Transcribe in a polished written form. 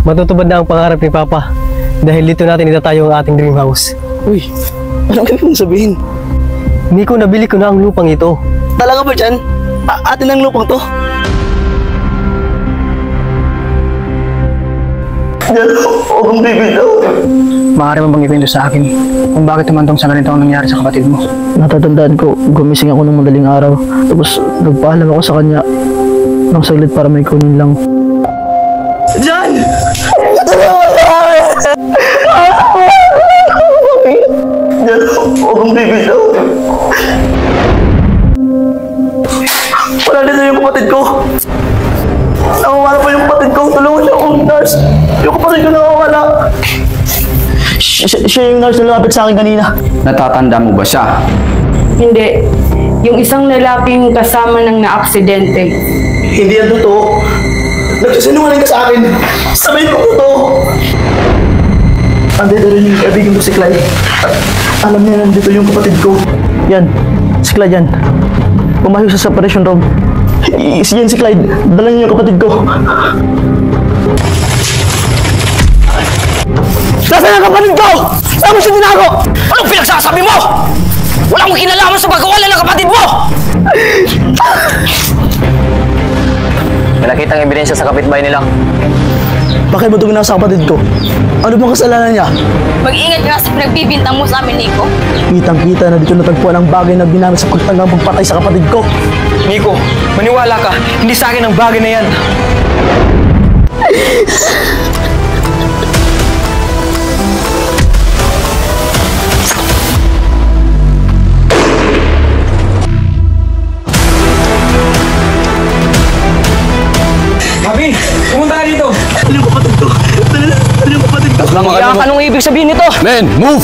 matutupad na ang pangarap ni Papa. Dahil dito natin itatayo ang ating dream house. Uy, anong ibig mong sabihin? Nico, nabili ko na ang lupang ito. Talaga ba dyan? Atin ang lupang to? Huwag bibitaw. Maaari mo bang ikwento sa akin kung bakit tumantong sa ganito ang nangyari sa kapatid mo? Natatandaan ko, gumising ako ng madaling araw. Tapos nagpaalam ako sa kanya ng saglit para may kunin lang. Jan! Jan, huwag bibitaw. Wala dito yung kapatid ko. Nakawala pa yung kapatid ko. Tulungan siya akong nurse. Yung kapatid ko nakawala. Siya yung nurse na lumapit sa akin kanina. Natatanda mo ba siya? Hindi. Yung isang lalaking kasama ng naaksidente. Hindi yan totoo. Nagsasinungaling ka sa akin. Sabihin mo totoo. Andito rin yung kaibigan ko si Clyde. At alam niya nandito yung kapatid ko. Yan, si Clyde yan. Pumasok sa separation room. Yan si Clyde. Dala niya yung kapatid ko. Nasaan ang kapatid ko? Saan mo siya tinago? Anong pinagsasabi mo? Wala mong kinalaman sa pagkawala ng kapatid mo! May nakitang ebidensya sa kapitbahay nila. Bakit mo tuminaw sa kapatid ko? Ano bang kasalanan niya? Mag-ingat ka sa pinagbibintang mo sa amin, Nico. Kitang-kita na dito natagpuan ang bagay na ginamit sa pagtanggang pagpatay sa kapatid ko. Nico, maniwala ka. Hindi sa akin ang bagay na yan. Abi, pumunta ka dito! Ano yung kapatid ko? Ano yung kapatid ko? Anong ibig sabihin nito? Men, move!